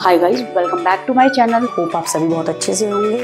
Hi guys, welcome back to my channel. Hope आप सभी बहुत अच्छे से होंगे।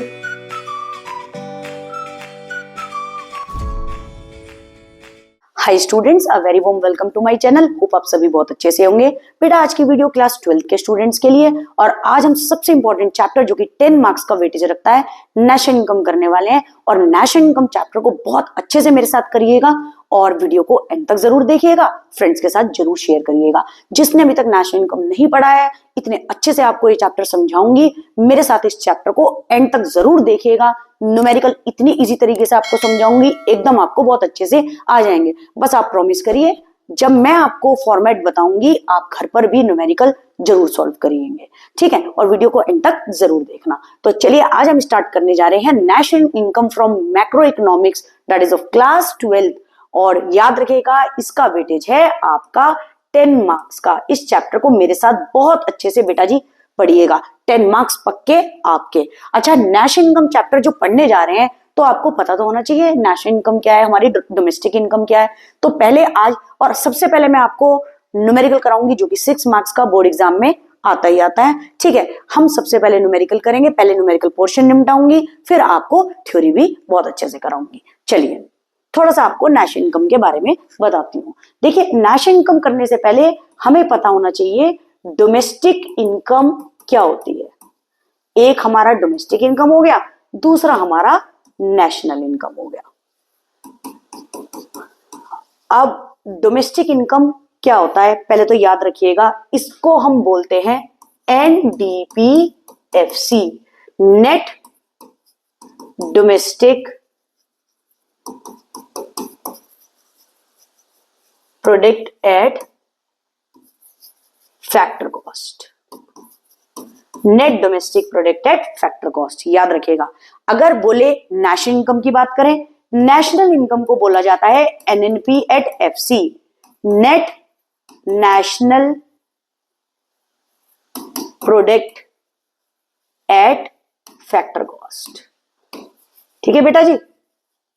Hi students, a very warm welcome to my channel. Hope आप सभी बहुत अच्छे से होंगे। बेटा, आज की वीडियो क्लास 12th के स्टूडेंट्स के लिए, और आज हम सबसे इंपॉर्टेंट चैप्टर जो कि 10 मार्क्स का वेटेज रखता है, नेशनल इनकम करने वाले हैं। और नेशनल इनकम चैप्टर को बहुत अच्छे से मेरे साथ करिएगा और वीडियो को एंड तक जरूर देखिएगा, फ्रेंड्स के साथ जरूर शेयर करिएगा। जिसने अभी तक नेशनल इनकम नहीं पढ़ा है, इतने अच्छे से आपको ये चैप्टर समझाऊंगी, मेरे साथ इस चैप्टर को एंड तक जरूर देखिएगा। न्यूमेरिकल इतनी इजी तरीके से आपको समझाऊंगी, एकदम आपको बहुत अच्छे से आ जाएंगे। बस आप प्रॉमिस करिए, जब मैं आपको फॉर्मेट बताऊंगी आप घर पर भी न्यूमेरिकल जरूर सॉल्व करिएंगे, ठीक है। और वीडियो को एंड तक जरूर देखना। तो चलिए आज हम स्टार्ट करने जा रहे हैं national income from macro economics, that is of class 12। और याद रखिएगा, इसका वेटेज है आपका 10 मार्क्स का। इस चैप्टर को मेरे साथ बहुत अच्छे से बेटा जी पढ़िएगा, 10 मार्क्स पक्के आपके। अच्छा, नेशनल इनकम चैप्टर जो पढ़ने जा रहे हैं, तो आपको पता तो होना चाहिए नेशनल इनकम क्या है, हमारी डोमेस्टिक इनकम क्या है। तो पहले आज और सबसे पहले मैं आपको न्यूमेरिकल कराऊंगी, जो कि 6 मार्क्स का बोर्ड एग्जाम में आता ही आता है, ठीक है। हम सबसे पहले न्यूमेरिकल करेंगे, पहले न्यूमेरिकल पोर्शन निपटाऊंगी, फिर आपको थ्योरी भी बहुत अच्छे से कराऊंगी। चलिए थोड़ा सा आपको नेशनल इनकम के बारे में बताती हूँ। देखिए, नेशनल इनकम करने से पहले हमें पता होना चाहिए डोमेस्टिक इनकम क्या होती है। एक हमारा डोमेस्टिक इनकम हो गया, दूसरा हमारा नेशनल इनकम हो गया। अब डोमेस्टिक इनकम क्या होता है, पहले तो याद रखिएगा, इसको हम बोलते हैं NDPFC, net domestic product at factor cost. Net domestic product at factor cost, याद रखिएगा। अगर बोले नेशनल इनकम की बात करें, नेशनल इनकम को बोला जाता है NNP at FC, net national product at factor cost, ठीक है बेटा जी।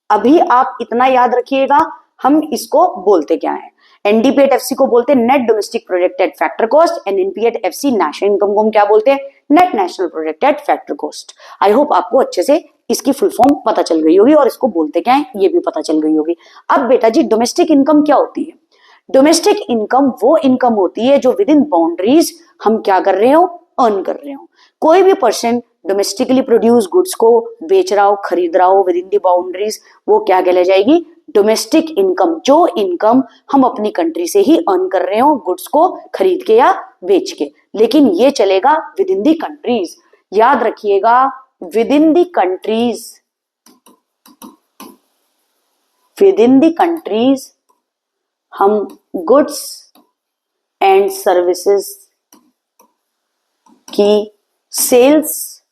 अभी आप इतना याद रखिएगा, हम इसको बोलते क्या है। NDP एट FC को बोलते हैं net domestic product at factor cost, NNP at FC national income को हम क्या बोलते हैं, net national product at factor cost. I hope आपको अच्छे से इसकी फुल फॉर्म पता चल गई होगी और इसको बोलते क्या है ये भी पता चल गई होगी। अब बेटा जी, डोमेस्टिक इनकम क्या होती है। डोमेस्टिक इनकम वो इनकम होती है जो विद इन बाउंड्रीज हम क्या कर रहे हो, अर्न कर रहे हो। कोई भी पर्सन डोमेस्टिकली प्रोड्यूस गुड्स को बेच रहा हो, खरीद रहा हो विद इन दी बाउंड्रीज, वो क्या कहलाई जाएगी, डोमेस्टिक इनकम। जो इनकम हम अपनी कंट्री से ही अर्न कर रहे हो, गुड्स को खरीद के या बेच के, लेकिन ये चलेगा विद इन दी कंट्रीज। याद रखिएगा, with in the countries, with in the countries हम गुड्स एंड सर्विसेज की सेल्स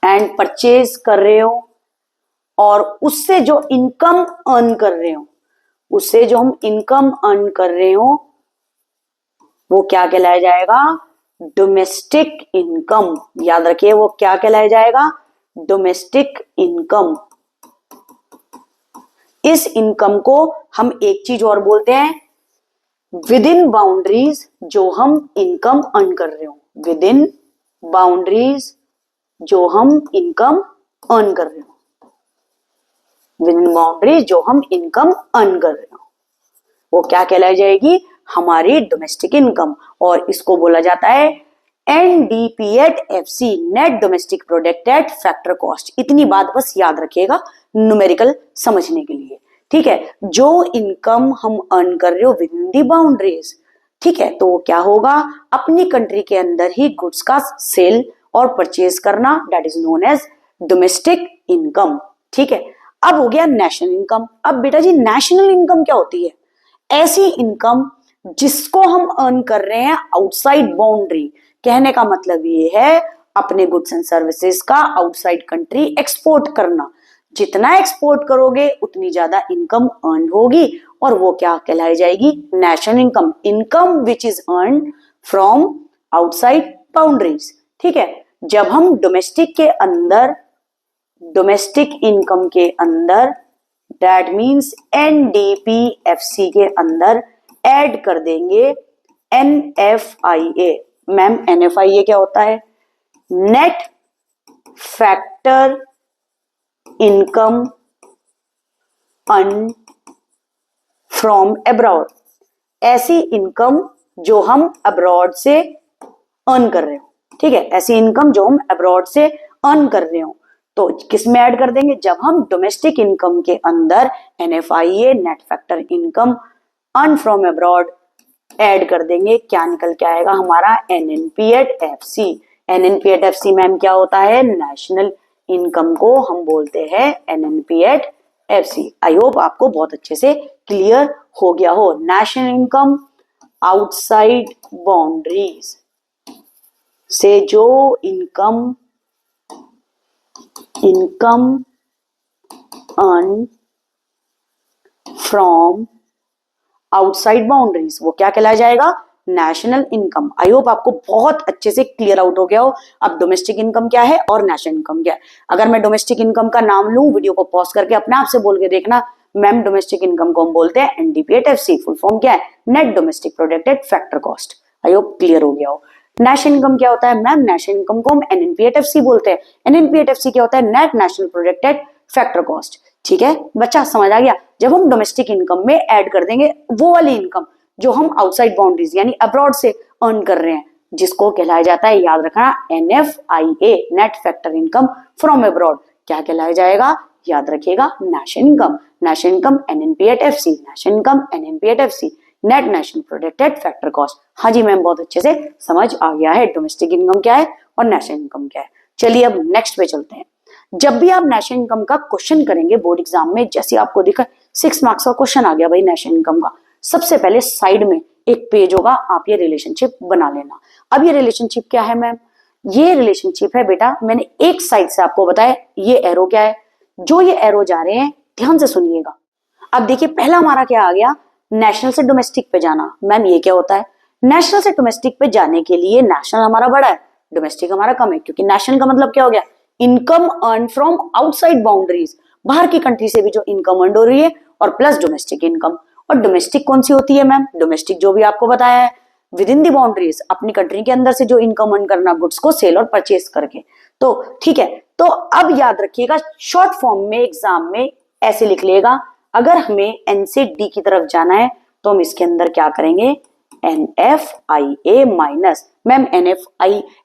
एंड परचेज कर रहे हो, और उससे जो इनकम अर्न कर रहे हो, उससे जो हम इनकम अर्न कर रहे हो, वो क्या कहलाया जाएगा, डोमेस्टिक इनकम। याद रखिए, वो क्या कहलाया जाएगा, डोमेस्टिक इनकम। इस इनकम को हम एक चीज और बोलते हैं, विद इन बाउंड्रीज जो हम इनकम अर्न कर रहे हो, विद इन बाउंड्रीज जो हम इनकम अर्न कर रहे हो, विद इन बाउंड्रीज जो हम इनकम अर्न कर रहे हो, वो क्या कहलाई जाएगी, हमारी डोमेस्टिक इनकम। और इसको बोला जाता है NDP at FC, net domestic product at factor cost. इतनी बात बस याद रखिएगा न्यूमेरिकल समझने के लिए, ठीक है। जो इनकम हम अर्न कर रहे हो विद इन दी बाउंड्रीज, ठीक है, तो वो क्या होगा, अपनी कंट्री के अंदर ही गुड्स का सेल और परचेज करना, that is known as domestic income, ठीक है। अब हो गया नेशनल इनकम। अब बेटा जी, नेशनल इनकम क्या होती है, ऐसी इनकम जिसको हम अर्न कर रहे हैं आउटसाइड बाउंड्री। कहने का मतलब ये है, अपने गुड्स एंड सर्विसेज का आउटसाइड कंट्री एक्सपोर्ट करना। जितना एक्सपोर्ट करोगे उतनी ज्यादा इनकम अर्न होगी, और वो क्या कहलाई जाएगी, national income. Income which is earn from outside boundaries, ठीक है। जब हम डोमेस्टिक के अंदर, डोमेस्टिक इनकम के अंदर, दैट मीन्स NDPFC के अंदर ऐड कर देंगे NFIA, मैम NFIA क्या होता है? Net factor income earn from abroad, ऐसी इनकम जो हम अब्रॉड से अर्न कर रहे हो, ठीक है, ऐसी इनकम जो हम अब्रॉड से अर्न कर रहे हो। तो किस में ऐड कर देंगे? जब हम डोमेस्टिक इनकम के अंदर NFIA net factor income earn from abroad add कर देंगे, क्या निकल के आएगा हमारा? NNP@FC। NNP@FC मैम क्या होता है? नेशनल इनकम को हम बोलते हैं NNP@FC। आई होप आपको बहुत अच्छे से क्लियर हो गया हो। नेशनल इनकम आउटसाइड बाउंड्रीज से जो income earn from outside boundaries, वो क्या कहलाया जाएगा? National income. आई होप आपको बहुत अच्छे से क्लियर आउट हो गया हो अब डोमेस्टिक इनकम क्या है और नेशनल इनकम क्या है। अगर मैं डोमेस्टिक इनकम का नाम लूं, वीडियो को पॉज करके अपने आप से बोल के देखना, मैम डोमेस्टिक इनकम को हम बोलते हैं NDP@FC। फुल फॉर्म क्या है? Net domestic प्रोडक्टेड factor cost. I hope clear हो गया हो। नेशनल इनकम क्या होता है? मैम नेशनल इनकम को हम NNP@FC बोलते हैं। NNP@FC क्या होता है? Net national प्रोडक्टेड factor cost. ठीक है बच्चा, समझ आ गया? जब हम डोमेस्टिक इनकम में ऐड कर देंगे वो वाली इनकम जो हम आउटसाइड बाउंड्रीज यानी अब्रॉड से अर्न कर रहे हैं, जिसको कहलाया जाता है, याद रखना, NFIA net factor income from abroad, क्या कहलाया जाएगा? याद रखिएगा, national income. National income NNP@FC, national income NNP@FC, net national प्रोडक्टेड factor cost. हाँ जी मैम, बहुत अच्छे से समझ आ गया है डोमेस्टिक इनकम क्या है और नेशनल इनकम क्या है। चलिए अब नेक्स्ट पे चलते हैं। जब भी आप नेशनल इनकम का क्वेश्चन करेंगे बोर्ड एग्जाम में, जैसे आपको दिखा 6 मार्क्स का क्वेश्चन आ गया भाई नेशनल इनकम का, सबसे पहले साइड में एक पेज होगा, आप ये रिलेशनशिप बना लेना। अब ये रिलेशनशिप क्या है मैम? ये रिलेशनशिप है बेटा, मैंने एक साइड से आपको बताया, ये एरो क्या है, जो ये एरो जा रहे हैं ध्यान से सुनिएगा। अब देखिए पहला हमारा क्या आ गया? नेशनल से डोमेस्टिक पे जाना। मैम ये क्या होता है? नेशनल से डोमेस्टिक पे जाने के लिए नेशनल हमारा बड़ा है, डोमेस्टिक हमारा कम है, क्योंकि नेशनल का मतलब क्या हो गया? Income earn from outside boundaries, बाहर की कंट्री से भी जो इनकम अर्न हो रही है, और प्लस डोमेस्टिक इनकम। और डोमेस्टिक कौन सी होती है मैम? डोमेस्टिक जो भी आपको बताया है, विद इन दी बाउंड्रीज, अपनी कंट्री के अंदर से जो इनकम अर्न करना गुड्स को सेल और परचेज करके। तो ठीक है, तो अब याद रखिएगा शॉर्ट फॉर्म में एग्जाम में ऐसे लिख लेगा, अगर हमें N से D की तरफ जाना है तो हम इसके अंदर क्या करेंगे? NFIA माइनस, मैम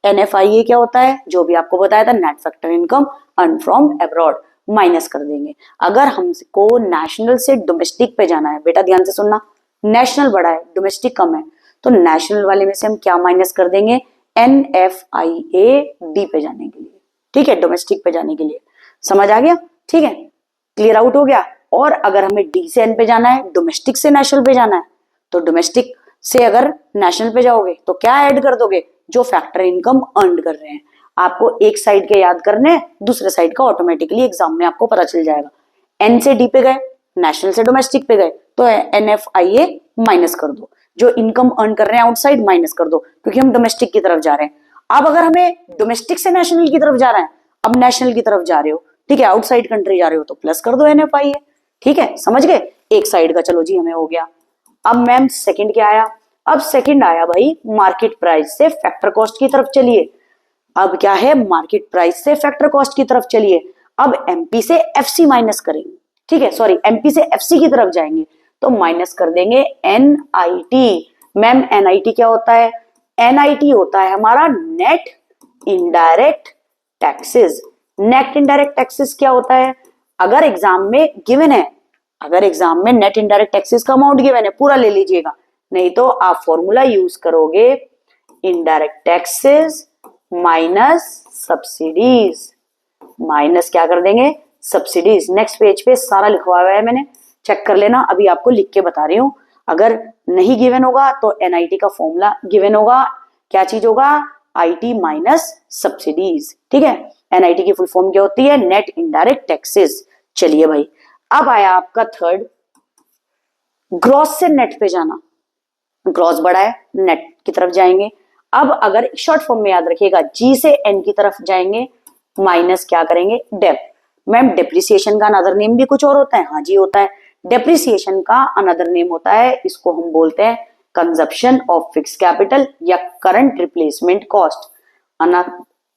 NFIA क्या होता है? जो भी आपको बताया था, net factor income earn from abroad, minus कर देंगे। अगर हमको नेशनल से डोमेस्टिक पे जाना है, बेटा ध्यान से सुनना, नेशनल बड़ा है डोमेस्टिक कम है, तो नेशनल वाले में से हम क्या माइनस कर देंगे? NFIA D पे जाने के लिए, ठीक है, डोमेस्टिक पे जाने के लिए। समझ आ गया? ठीक है, क्लियर आउट हो गया। और अगर हमें D से N पे जाना है, डोमेस्टिक से नेशनल पे जाना है, तो डोमेस्टिक से अगर नेशनल पे जाओगे तो क्या ऐड कर दोगे? जो फैक्टर इनकम अर्न कर रहे हैं। आपको एक साइड के याद करने, दूसरे साइड का ऑटोमेटिकली एग्जाम में आपको पता चल जाएगा। N से D पे गए, नेशनल से डोमेस्टिक पे गए, तो NFIA माइनस कर दो, जो इनकम अर्न कर रहे हैं आउटसाइड माइनस कर दो, क्योंकि हम डोमेस्टिक की तरफ जा रहे हैं। अब अगर हमें डोमेस्टिक से नेशनल की तरफ जा रहे हैं, अब नेशनल की तरफ जा रहे हो, ठीक है, आउटसाइड कंट्री जा रहे हो, तो प्लस कर दो NFIA। ठीक है, समझ गए? एक साइड का चलो जी हमें हो गया। अब मैम सेकंड क्या आया? अब सेकंड आया भाई मार्केट प्राइस से फैक्टर कॉस्ट की तरफ चलिए। अब क्या है? मार्केट प्राइस से फैक्टर कॉस्ट की तरफ चलिए। अब MP से FC माइनस करेंगे, ठीक है, सॉरी MP से FC की तरफ जाएंगे, तो माइनस कर देंगे NIT। मैम NIT क्या होता है? NIT होता है हमारा net indirect taxes. Net indirect taxes क्या होता है? अगर एग्जाम में गिवन है, अगर एग्जाम में नेट इनडायरेक्ट टैक्सेस का अमाउंट गिवन है, पूरा ले लीजिएगा, नहीं तो आप फॉर्मूला यूज करोगे indirect taxes minus subsidies. Minus क्या कर देंगे? सब्सिडीज। नेक्स्ट पेज पे सारा लिखवा हुआ है मैंने, चेक कर लेना, अभी आपको लिख के बता रही हूं। अगर नहीं गिवन होगा तो NIT का फॉर्मूला गिवन होगा, क्या चीज होगा? IT minus subsidies. ठीक है, NIT की फुल फॉर्म क्या होती है? Net indirect taxes. चलिए भाई, अब आया आपका थर्ड, ग्रॉस से नेट पे जाना। ग्रॉस बड़ा है, नेट की तरफ जाएंगे। अब अगर शॉर्ट फॉर्म में याद रखिएगा, G से N की तरफ जाएंगे, माइनस क्या करेंगे? डेप। मैम डेप्रिसिएशन का अनदर नेम भी कुछ और होता है? हाँ जी होता है, डेप्रिसिएशन का अनदर नेम होता है, इसको हम बोलते हैं कंजप्शन ऑफ फिक्स कैपिटल या current replacement cost.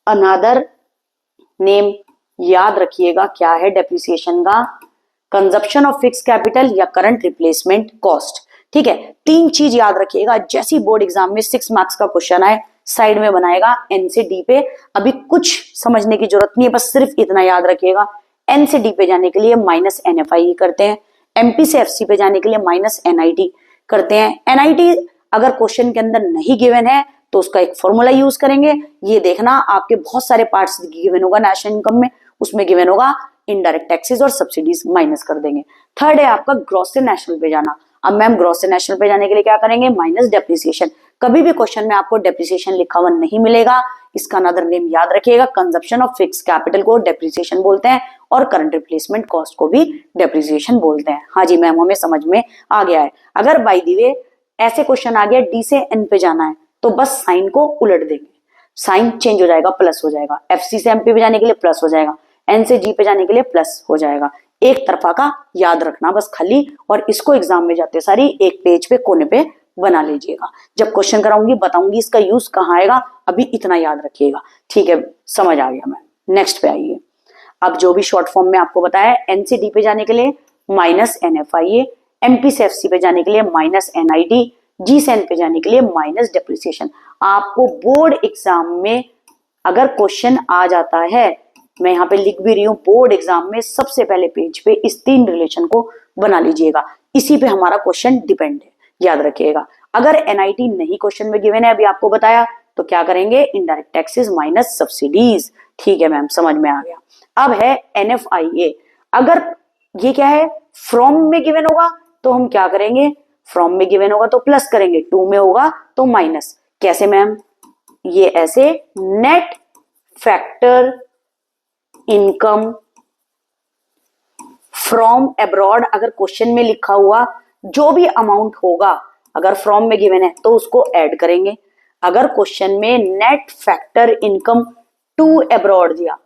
Another name याद रखिएगा क्या है डेप्रिसिएशन का, कंजप्शन ऑफ फिक्स कैपिटल या करंट रिप्लेसमेंट कॉस्ट। ठीक है, तीन चीज याद रखिएगा। जैसी बोर्ड एग्जाम में 6 मार्क्स का क्वेश्चन आए साइड में बनाएगा एन से डी पे, अभी कुछ समझने की जरूरत नहीं है, बस सिर्फ इतना याद रखिएगा। एन से डी पे जाने के लिए माइनस NFI करते हैं, MP से FC पे जाने के लिए माइनस NIT करते हैं। NIT अगर क्वेश्चन के अंदर नहीं गिवन है तो उसका एक फॉर्मूला यूज करेंगे। ये देखना आपके बहुत सारे पार्ट्स गिवन होगा नेशनल इनकम में, उसमें गिवन होगा इनडायरेक्ट टैक्सेस और सब्सिडीज, माइनस कर देंगे। थर्ड है आपका ग्रॉस से नेशनल पे जाना। अब मैम ग्रॉस से नेशनल पे जाने के लिए क्या करेंगे, माइनस डेप्रिसिएशन। कभी भी क्वेश्चन में आपको डेप्रिसिएशन लिखा हुआ नहीं मिलेगा, इसका अनदर नेम याद रखिएगा, कंजप्शन ऑफ फिक्स कैपिटल को डेप्रिसिएशन बोलते हैं और करंट रिप्लेसमेंट कॉस्ट को भी डेप्रिसिएशन बोलते हैं। हाँ जी मैम, हमें समझ में आ गया है। अगर बाय द वे ऐसे क्वेश्चन आ गया डी से एन पे जाना है तो बस साइन को उलट देंगे, साइन चेंज हो जाएगा, प्लस हो जाएगा। FC से MP पे जाने के लिए प्लस हो जाएगा, N से G पे जाने के लिए प्लस हो जाएगा। एक तरफा का याद रखना बस खाली, और इसको एग्जाम में जाते सारी एक पेज पे कोने पे बना लीजिएगा। जब क्वेश्चन कराऊंगी बताऊंगी इसका यूज कहाँ आएगा, अभी इतना याद रखिएगा। ठीक है, समझ आ गया मैम। नेक्स्ट पे आइए। अब जो भी शॉर्ट फॉर्म में आपको बताया, N से D पे जाने के लिए माइनस NFIA, MP से FC पे जाने के लिए माइनस NIT, G से N पे जाने के लिए माइनस डेप्रिसिएशन। आपको बोर्ड एग्जाम में अगर क्वेश्चन आ जाता है, मैं यहाँ पे लिख भी रही हूँ, बोर्ड एग्जाम में सबसे पहले पेज पे इस तीन रिलेशन को बना लीजिएगा, इसी पे हमारा क्वेश्चन डिपेंड है, याद रखिएगा। अगर NIT नहीं क्वेश्चन में गिवन है अभी आपको बताया, तो क्या करेंगे, इनडायरेक्ट टैक्सेस माइनस सब्सिडीज। ठीक है मैम, समझ में आ गया। अब है NFIA। अगर ये क्या है, फ्रॉम में गिवन होगा तो हम क्या करेंगे, फ्रॉम में गिवन होगा तो प्लस करेंगे, टू में होगा तो माइनस। कैसे मैम, ये ऐसे, net factor income from abroad, अगर क्वेश्चन में लिखा हुआ जो भी अमाउंट होगा अगर फ्रॉम में गिवन है तो उसको ऐड करेंगे। अगर क्वेश्चन में net factor income to abroad दिया,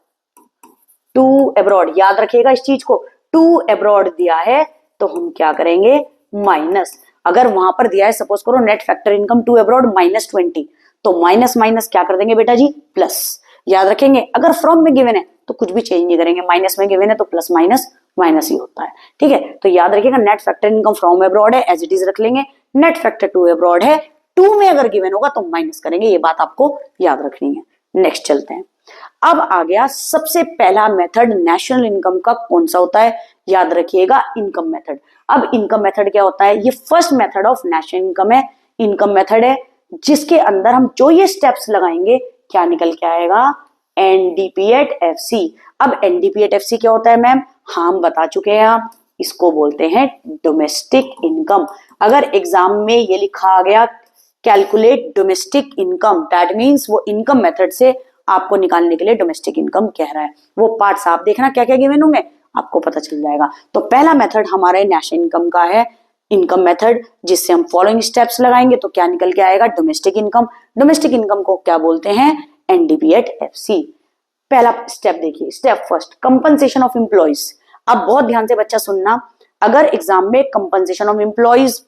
टू अब्रॉड, याद रखिएगा इस चीज को, टू अब्रॉड दिया है तो हम क्या करेंगे, माइनस। अगर वहां पर दिया है सपोज करो net factor income to abroad -20, तो माइनस माइनस क्या कर देंगे बेटा जी, प्लस। याद रखेंगे अगर फ्रॉम में गिवन है तो कुछ भी चेंज नहीं करेंगे, माइनस में गिवन है तो प्लस माइनस माइनस ही होता है। ठीक है, तो याद रखिएगा net factor income from abroad है, एज इट इज रख लेंगे। नेट फैक्टर टू अब्रॉड है, टू में अगर गिवन होगा तो माइनस करेंगे, ये बात आपको याद रखनी है। नेक्स्ट चलते हैं। अब आ गया सबसे पहला मेथड नेशनल इनकम का, कौन सा होता है, याद रखिएगा, इनकम मेथड। अब इनकम मेथड क्या होता है, ये first method of national income है, इनकम मेथड है, जिसके अंदर हम जो ये स्टेप्स लगाएंगे क्या निकल के आएगा, NDP at FC। अब NDP at FC क्या होता है मैम, हम बता चुके हैं, आप इसको बोलते हैं डोमेस्टिक इनकम। अगर एग्जाम में ये लिखा गया calculate domestic income, that means वो इनकम मेथड से आपको निकालने के लिए डोमेस्टिक इनकम कह रहा है। वो पार्ट्स आप देखना क्या क्या गिवन होंगे, आपको पता चल जाएगा। तो पहला मेथड हमारे नेशनल इनकम का है इनकम मेथड, जिससे हम फॉलोइंग स्टेप्स लगाएंगे तो क्या निकल के आएगा, डोमेस्टिक इनकम। डोमेस्टिक इनकम को क्या बोलते हैं, NDP at FC। पहला स्टेप देखिए, step first, compensation of employees. अब बहुत ध्यान से बच्चा सुनना, अगर एग्जाम में कंपनसेशन ऑफ एम्प्लॉइज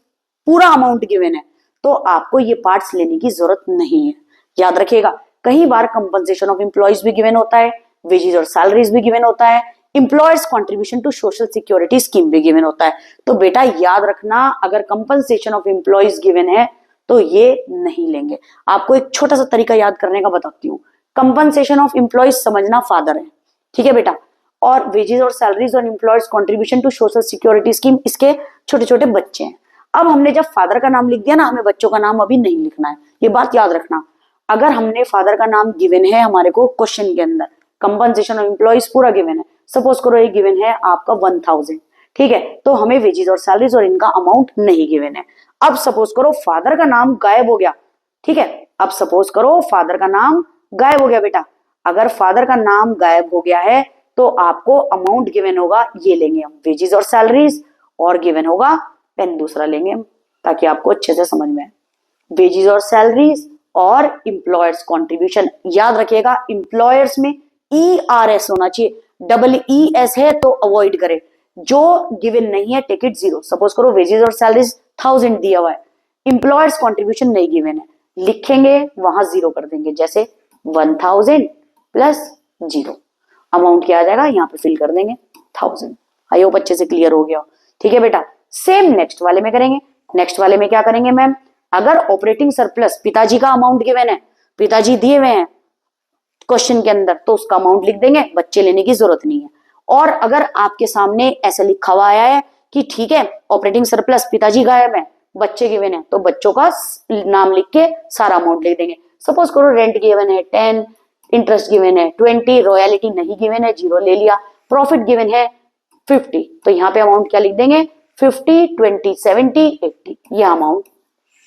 पूरा अमाउंट गिवन है तो आपको ये पार्ट्स लेने की जरूरत नहीं है, याद रखिएगा। कई बार कंपनसेशन ऑफ एम्प्लॉइज भी गिवन होता है, वेजेस और सैलरीज भी गिवन होता है, employers contribution to social security scheme भी गिवन होता है। तो बेटा याद रखना, अगर कंपनसेशन ऑफ एम्प्लॉइज गिवन है तो ये नहीं लेंगे। आपको एक छोटा सा तरीका याद करने का बताती हूँ। कंपनसेशन ऑफ एम्प्लॉइज समझना फादर है, ठीक है बेटा, और वेजेस और सैलरीज और employers contribution to social security scheme इसके छोटे छोटे बच्चे हैं। अब हमने जब फादर का नाम लिख दिया ना, हमें बच्चों का नाम अभी नहीं लिखना है, ये बात याद रखना। अगर हमने फादर का नाम गिवन है हमारे को क्वेश्चन के अंदर, कंपनसेशन ऑफ एम्प्लॉइज पूरा गिवन है, सपोज करो ये गिवन है आपका 1000, ठीक है, तो हमें वेजेस और सैलरीज और इनका अमाउंट नहीं गिवन है। अब सपोज करो फादर का नाम गायब हो गया, ठीक है, अब सपोज करो फादर का नाम गायब हो गया बेटा। अगर फादर का नाम गायब हो गया है तो आपको अमाउंट गिवन होगा, ये लेंगे हम वेजेस और सैलरीज, और गिवन होगा पेन दूसरा लेंगे हम, ताकि आपको अच्छे से समझ में आए। वेजेस और सैलरीज और एम्प्लॉयर्स कंट्रीब्यूशन, याद रखिएगा एम्प्लॉयर्स में ERS होना चाहिए, EES है तो अवॉइड करें। जो गिवन नहीं है टेक इट 0। सपोज करो वेजेस और सैलरीज 1000 दिया हुआ है, एम्प्लॉयर्स कॉन्ट्रीब्यूशन नहीं गिवन है, लिखेंगे वहां जीरो कर देंगे, जैसे 1000 प्लस जीरो, अमाउंट क्या आ जाएगा यहाँ पे फिल कर देंगे 1000। आई होप अच्छे से क्लियर हो गया हो। ठीक है बेटा, सेम नेक्स्ट वाले में करेंगे। नेक्स्ट वाले में क्या करेंगे मैम, अगर ऑपरेटिंग सरप्लस पिताजी का अमाउंट गिवन है, पिताजी दिए हुए हैं क्वेश्चन के अंदर, तो उसका अमाउंट लिख देंगे, बच्चे लेने की जरूरत नहीं है। और अगर आपके सामने ऐसा लिखा हुआ आया है कि ठीक है ऑपरेटिंग सरप्लस पिताजी गायब है, बच्चे गिवन है, तो बच्चों का नाम लिख के सारा अमाउंट लिख देंगे। सपोज करो रेंट गिवन है 10, इंटरेस्ट गिवन है 20, रॉयलिटी नहीं गिवन है, जीरो ले लिया, प्रॉफिट गिवन है 50, तो यहाँ पे अमाउंट क्या लिख देंगे 50, 20, 70, 80, ये अमाउंट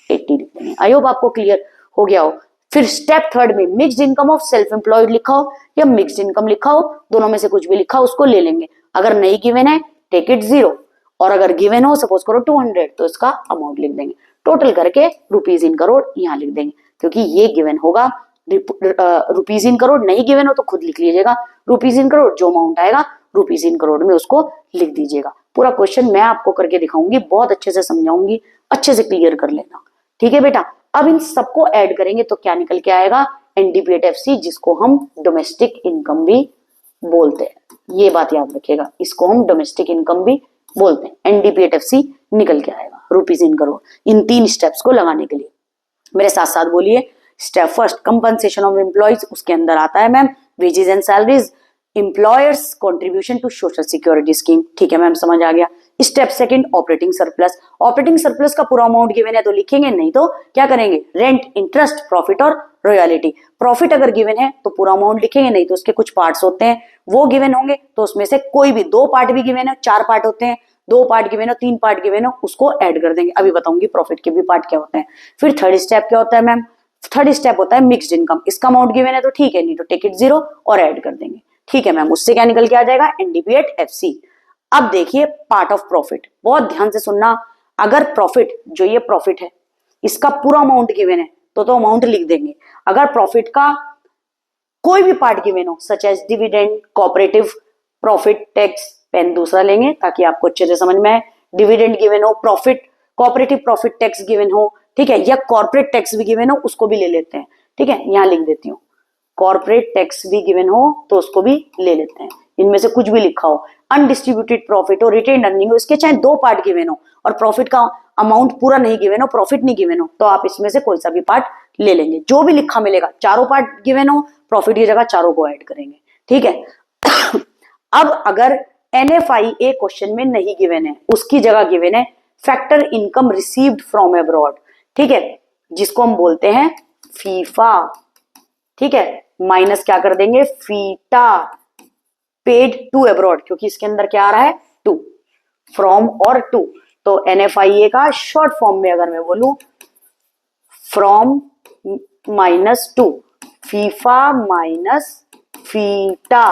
80 लिख देंगे। आई होप आपको क्लियर हो गया हो। फिर स्टेप थर्ड में mixed income of self employed लिखा हो या मिक्स्ड इनकम लिखा हो, दोनों में से कुछ भी लिखा हो उसको ले लेंगे। अगर नहीं गिवन है टेक इट 0, और अगर गिवन हो सपोज करो 200, तो इसका अमाउंट लिख देंगे। टोटल करके रुपीज इन करोड़ यहाँ लिख देंगे, क्योंकि ये गिवन होगा रुपीज इन करोड़, नहीं गिवन हो तो खुद लिख लीजिएगा रुपीज इन करोड़, जो अमाउंट आएगा रुपीज इन करोड़ में उसको लिख दीजिएगा। पूरा क्वेश्चन मैं आपको करके दिखाऊंगी, बहुत अच्छे से समझाऊंगी, अच्छे से क्लियर कर लेना। ठीक है बेटा, अब इन सबको ऐड करेंगे तो क्या निकल के आएगा, एनडीपीएट-एफसी, जिसको हम डोमेस्टिक इनकम भी बोलते हैं। ये बात याद रखिएगा, इसको हम डोमेस्टिक इनकम भी बोलते हैं। एनडीपीएट-एफसी निकल के आएगा rupees in crore, in 3 steps को लगाने के लिए। मेरे साथ साथ बोलिए। Step first compensation of employees, उसके अंदर आता है ma'am wages and salaries, employers contribution to social security scheme. ठीक है मैम, समझ आ गया। Step second operating surplus, operating surplus का पूरा अमाउंट गिवन है तो लिखेंगे, नहीं तो क्या करेंगे रेंट, इंटरेस्ट, प्रॉफिट और रॉयलिटी। प्रॉफिट अगर गिवन है तो पूरा अमाउंट लिखेंगे, नहीं तो उसके कुछ पार्ट्स होते हैं वो गिवन होंगे, तो उसमें से कोई भी 2 पार्ट भी गिवन है, 4 पार्ट होते हैं, 2 पार्ट गिवन हो, 3 पार्ट गिवन हो, उसको ऐड कर देंगे। अभी बताऊंगी प्रॉफिट के भी पार्ट क्या होते हैं। फिर थर्ड स्टेप क्या होता है मैम, थर्ड स्टेप होता है मिक्स्ड इनकम। इसका अमाउंट गिवन है तो ठीक है, नहीं तो टेक इट 0 और ऐड कर देंगे। ठीक है मैम, उससे क्या निकल के आ जाएगा एनडीपीएट-एफसी। अब देखिए पार्ट ऑफ प्रॉफिट, बहुत ध्यान से सुनना। अगर प्रॉफिट, जो ये प्रॉफिट है, इसका पूरा अमाउंट गिवन है तो अमाउंट लिख देंगे। अगर प्रॉफिट का कोई भी पार्ट गिवन हो, such as dividend, cooperative profit tax, पेन दूसरा लेंगे ताकि आपको अच्छे से समझ में आए। डिविडेंड गिवन हो, profit cooperative profit tax given हो, ठीक है, या कॉर्पोरेट टैक्स भी गिवन हो, उसको भी ले लेते हैं। ठीक है, यहां लिख देती हूँ कॉर्पोरेट टैक्स भी गिवन हो तो उसको भी ले लेते हैं। इनमें से कुछ भी लिखा हो, अनडिस्ट्रीब्यूटेड प्रॉफिट हो, रिटेन अर्निंग हो, इसके चाहे 2 पार्ट गिवन हो और प्रॉफिट का अमाउंट पूरा नहीं गिवन हो, प्रॉफिट नहीं गिवन हो, तो आप इसमें से कोई सा भी पार्ट ले लेंगे। जो भी लिखा मिलेगा, चारों पार्ट गिवन हो, प्रॉफिट की जगह चारों को ऐड करेंगे। ठीक है। अब अगर एनएफआईए क्वेश्चन में नहीं गिवन है, उसकी जगह गिवन है factor income received from abroad, ठीक है, जिसको हम बोलते हैं फीफा। ठीक है, माइनस क्या कर देंगे फीटा पेड टू अब्रॉड, क्योंकि इसके अंदर क्या आ रहा है 2 फ्रॉम और 2, तो एनएफआईए का शॉर्ट फॉर्म में अगर मैं बोलूं फ्रॉम -2, फीफा माइनस फीटा।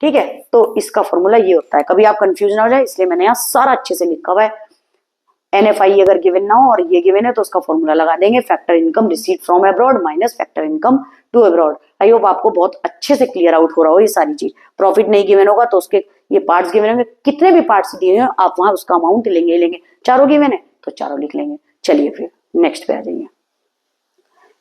ठीक है, तो इसका फॉर्मूला ये होता है, कभी आप कंफ्यूज ना हो जाए इसलिए मैंने यहाँ सारा अच्छे से लिखा हुआ है। एनएफआई अगर गिवन ना हो और ये गिवन है तो उसका फॉर्मूला लगा देंगे factor income received from abroad minus factor income to abroad. I hope आपको बहुत अच्छे से क्लियर आउट हो रहा हो ये सारी चीज। प्रॉफिट नहीं गिवन होगा तो उसके ये पार्ट्स गिवन होंगे, कितने भी पार्ट्स दिए हैं आप वहां उसका अमाउंट लेंगे ही लेंगे। चारों गिवन है तो चारों लिख लेंगे। चलिए फिर नेक्स्ट पे आ जाइए।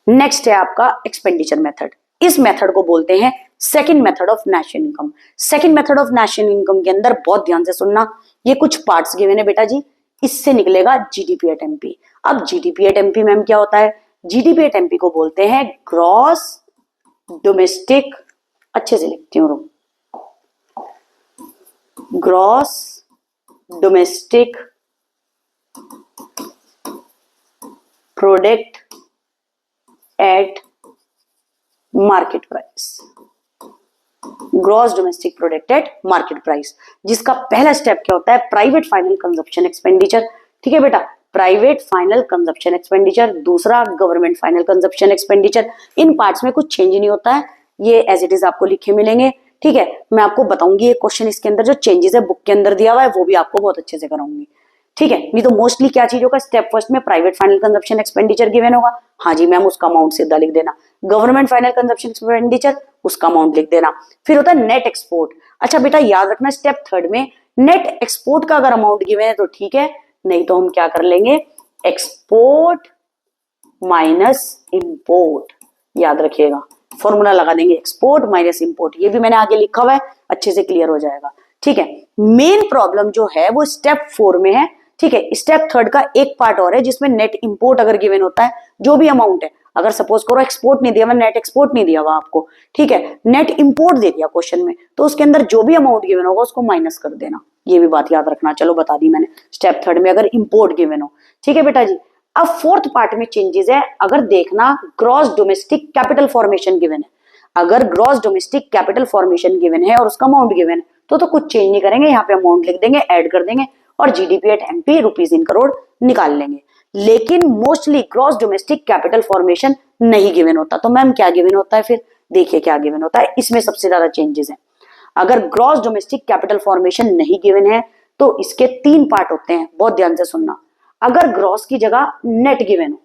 नेक्स्ट है आपका एक्सपेंडिचर मेथड। इस मेथड को बोलते हैं second method of national income. Second method of national income के अंदर बहुत ध्यान से सुनना, ये कुछ पार्ट्स गिवन है बेटा जी, इससे निकलेगा जीडीपी एट एमपी। अब जीडीपी एट एमपी मैम क्या होता है, जीडीपी एट एमपी को बोलते हैं ग्रॉस डोमेस्टिक, अच्छे से लिखती हूँ, gross domestic product eight market price. Gross domestic product eight market price, जिसका पहला स्टेप क्या होता है प्राइवेट फाइनल कंजप्शन एक्सपेंडिचर। ठीक है बेटा, प्राइवेट फाइनल कंजप्शन एक्सपेंडिचर, दूसरा गवर्नमेंट फाइनल कंजप्शन एक्सपेंडिचर। इन पार्ट्स में कुछ चेंज नहीं होता है, ये एज इट इज आपको लिखे मिलेंगे। ठीक है, मैं आपको बताऊंगी ये क्वेश्चन, इसके अंदर जो चेंजेस है बुक के अंदर दिया हुआ है वो भी आपको बहुत अच्छे से कराऊंगी। ठीक है, नहीं तो मोस्टली क्या चीज होगा, स्टेप फर्स्ट में private final consumption expenditure given होगा, हाँ जी मैम उसका अमाउंट सीधा लिख देना। गवर्नमेंट फाइनल कंजप्शन एक्सपेंडिचर, उसका अमाउंट लिख देना। फिर होता है नेट एक्सपोर्ट। अच्छा बेटा याद रखना स्टेप थर्ड में नेट एक्सपोर्ट का अगर अमाउंट गिवन है तो ठीक है, नहीं तो हम क्या कर लेंगे एक्सपोर्ट माइनस इंपोर्ट, याद रखिएगा फॉर्मूला लगा देंगे एक्सपोर्ट माइनस इंपोर्ट। ये भी मैंने आगे लिखा हुआ है, अच्छे से क्लियर हो जाएगा। ठीक है, मेन प्रॉब्लम जो है वो स्टेप 4 में है। ठीक है, स्टेप 3 का एक पार्ट और है जिसमें नेट इंपोर्ट अगर गिवन होता है, जो भी अमाउंट है, अगर सपोज करो एक्सपोर्ट नहीं दिया हुआ, नेट एक्सपोर्ट नहीं दिया हुआ आपको, ठीक है, नेट इंपोर्ट दे दिया क्वेश्चन में, तो उसके अंदर जो भी अमाउंट गिवन होगा उसको माइनस कर देना। ये भी बात याद रखना, चलो बता दी मैंने, स्टेप 3 में अगर इंपोर्ट गिवन हो। ठीक है बेटा जी, अब 4th पार्ट में चेंजेस है। अगर देखना gross domestic capital formation given है, अगर gross domestic capital formation given है और उसका अमाउंट गिवन है तो कुछ चेंज नहीं करेंगे, यहाँ पे अमाउंट लिख देंगे, ऐड कर देंगे और GDP at MP rupees in crore निकाल लेंगे। लेकिन mostly gross domestic capital formation नहीं गिवन होता, तो मैम क्या गिवन होता है फिर? देखिए क्या गिवन होता है, इसमें सबसे ज्यादा चेंजेस है। अगर ग्रॉस डोमेस्टिक कैपिटल फॉर्मेशन नहीं गिवन है तो इसके 3 पार्ट होते हैं, बहुत ध्यान से सुनना। अगर ग्रॉस की जगह नेट गिवन हो,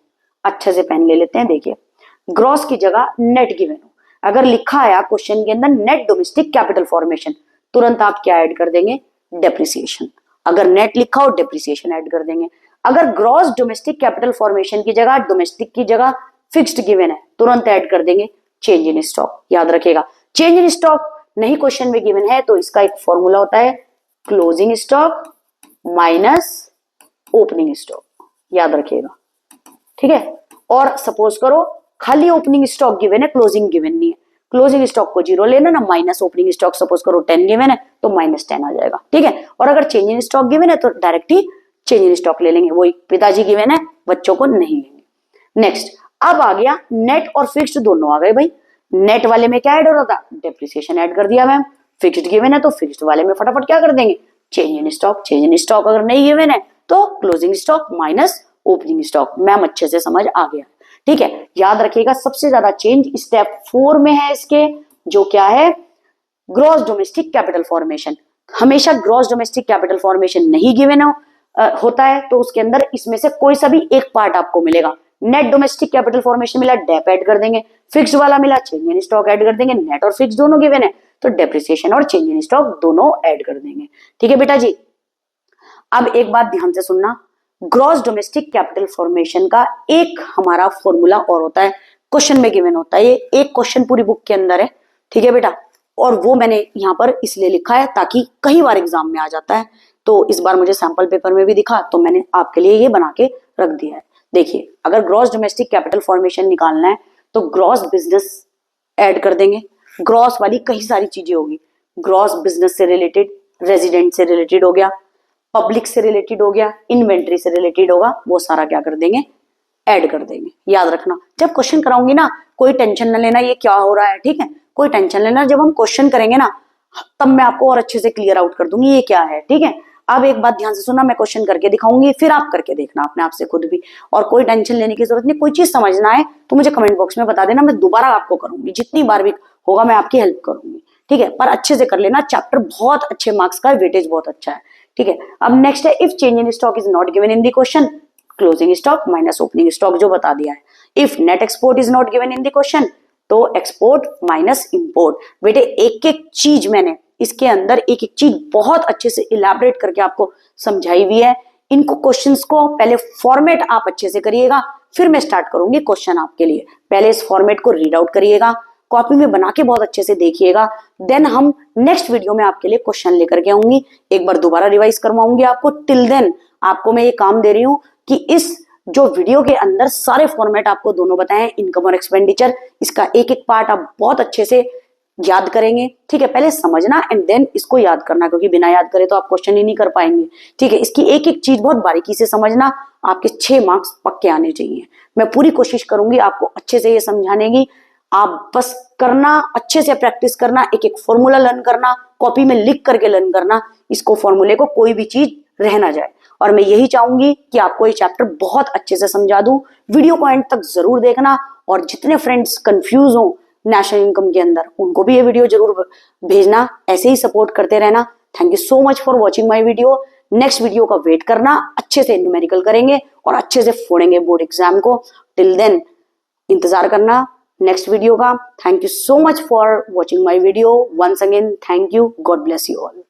अच्छे से पेन ले लेते हैं, देखिए ग्रॉस की जगह नेट गिवन हो, अगर लिखा आया क्वेश्चन के अंदर नेट डोमेस्टिक कैपिटल फॉर्मेशन, तुरंत आप क्या ऐड कर देंगे? डेप्रिसिएशन। अगर नेट लिखा हो डेप्रिसिएशन ऐड कर देंगे। अगर ग्रॉस डोमेस्टिक कैपिटल फॉर्मेशन की जगह डोमेस्टिक की जगह फिक्स्ड गिवन है, तुरंत ऐड कर देंगे चेंज इन स्टॉक। याद रखिएगा, चेंज इन स्टॉक नहीं क्वेश्चन में गिवन है तो इसका एक फॉर्मूला होता है closing stock minus opening stock, याद रखिएगा। ठीक है, और सपोज करो खाली ओपनिंग स्टॉक गिवन है, क्लोजिंग गिवन नहीं है, क्लोजिंग स्टॉक को 0 लेना ना, माइनस ओपनिंग स्टॉक सपोज करो 10 गिवन है तो -10 आ जाएगा। ठीक है, और अगर चेंज इन स्टॉक गिवन है तो direct he change in stock ले लेंगे, वही पिताजी गिवन है, बच्चों को नहीं लेंगे। नेक्स्ट, अब आ गया नेट और फिक्स्ड दोनों आ गए भाई। नेट वाले में क्या ऐड हो रहा था? डेप्रिसिएशन ऐड कर दिया मैम। फिक्स्ड गिवन है तो फिक्स्ड वाले में फटाफट क्या कर देंगे? Change in stock. Change in stock अगर नहीं गिवन है तो closing stock minus opening stock. Ma'am अच्छे से समझ आ गया। ठीक है, याद रखिएगा सबसे ज्यादा चेंज स्टेप 4 में है इसके, जो क्या है? Gross domestic capital formation. हमेशा ग्रॉस डोमेस्टिक कैपिटल फॉर्मेशन नहीं गिवन होता है तो उसके अंदर इसमें से कोई सा भी एक पार्ट आपको मिलेगा। नेट डोमेस्टिक कैपिटल फॉर्मेशन मिला, डेप ऐड कर देंगे, फिक्स्ड वाला मिला, चेंज इन स्टॉक ऐड कर देंगे, नेट और फिक्स दोनों गिवन है तो डेप्रिसिएशन और चेंज इन स्टॉक दोनों ऐड कर देंगे। ठीक है बेटा जी, अब एक बात ध्यान से सुनना, ग्रॉस डोमेस्टिक कैपिटल फॉर्मेशन का एक हमारा फॉर्मूला और होता है, क्वेश्चन में गिवन होता है, ये एक क्वेश्चन पूरी बुक के अंदर है। ठीक है बेटा, और वो मैंने यहाँ पर इसलिए लिखा है ताकि कई बार एग्जाम में आ जाता है, तो इस बार मुझे सैंपल पेपर में भी दिखा तो मैंने आपके लिए ये बना के रख दिया है। देखिए, अगर ग्रॉस डोमेस्टिक कैपिटल फॉर्मेशन निकालना है तो ग्रॉस बिजनेस ऐड कर देंगे। ग्रॉस वाली कई सारी चीजें होगी, ग्रॉस बिजनेस से रिलेटेड, रेजिडेंट से रिलेटेड हो गया, पब्लिक से रिलेटेड हो गया, इन्वेंट्री से रिलेटेड होगा, वो सारा क्या कर देंगे? ऐड कर देंगे। याद रखना, जब क्वेश्चन कराऊंगी ना कोई टेंशन ना लेना ये क्या हो रहा है, ठीक है, कोई टेंशन लेना, जब हम क्वेश्चन करेंगे ना तब मैं आपको और अच्छे से क्लियर आउट कर दूंगी ये क्या है। ठीक है, अब एक बात ध्यान से सुनना, मैं क्वेश्चन करके दिखाऊंगी, फिर आप करके देखना अपने आप से खुद भी, और कोई टेंशन लेने की जरूरत नहीं। कोई चीज समझना है तो मुझे कमेंट बॉक्स में बता देना, मैं दोबारा आपको करूंगी, जितनी बार भी होगा मैं आपकी हेल्प करूंगी। ठीक है, पर अच्छे से कर लेना, चैप्टर बहुत अच्छे मार्क्स का है, वेटेज बहुत अच्छा है। ठीक है, अब नेक्स्ट है, if change in stock is not given in the question, closing stock minus opening stock जो बता दिया है। If net export is not given in the question तो एक्सपोर्ट माइनस इंपोर्ट। बेटे एक एक चीज मैंने इसके अंदर एक एक चीज बहुत अच्छे से इलैबोरेट करके आपको समझाई हुई है। इनको क्वेश्चंस को पहले फॉर्मेट आप अच्छे से करिएगा, फिर मैं स्टार्ट करूंगी क्वेश्चन आपके लिए। पहले इस फॉर्मेट को रीड आउट करिएगा, कॉपी में बना के बहुत अच्छे से देखिएगा, देन हम नेक्स्ट वीडियो में आपके लिए क्वेश्चन लेकर के आऊंगी, एक बार दोबारा रिवाइज करवाऊंगी आपको। टिल देन आपको मैं ये काम दे रही हूँ कि इस जो वीडियो के अंदर सारे फॉर्मेट आपको दोनों बताएं, इनकम और एक्सपेंडिचर, इसका एक एक पार्ट आप बहुत अच्छे से याद करेंगे। ठीक है, पहले समझना एंड देन इसको याद करना, क्योंकि बिना याद करे तो आप क्वेश्चन ही नहीं कर पाएंगे। ठीक है, इसकी एक एक चीज बहुत बारीकी से समझना, आपके 6 मार्क्स पक्के आने चाहिए। मैं पूरी कोशिश करूंगी आपको अच्छे से ये समझाने की, आप बस करना, अच्छे से प्रैक्टिस करना, एक एक फॉर्मूला लर्न करना, कॉपी में लिख करके लर्न करना, इसको फॉर्मूले को कोई भी चीज रह ना जाए। और मैं यही चाहूंगी कि आपको ये चैप्टर बहुत अच्छे से समझा दूं। वीडियो को एंड तक जरूर देखना, और जितने फ्रेंड्स कंफ्यूज हो नेशनल इनकम के अंदर उनको भी ये वीडियो जरूर भेजना, ऐसे ही सपोर्ट करते रहना। Thank you so much for watching my video. Next video का वेट करना, अच्छे से न्यूमेरिकल करेंगे और अच्छे से फोड़ेंगे बोर्ड एग्जाम को। टिल देन इंतजार करना नेक्स्ट वीडियो का। Thank you so much for watching my video. Once again thank you, God bless you all.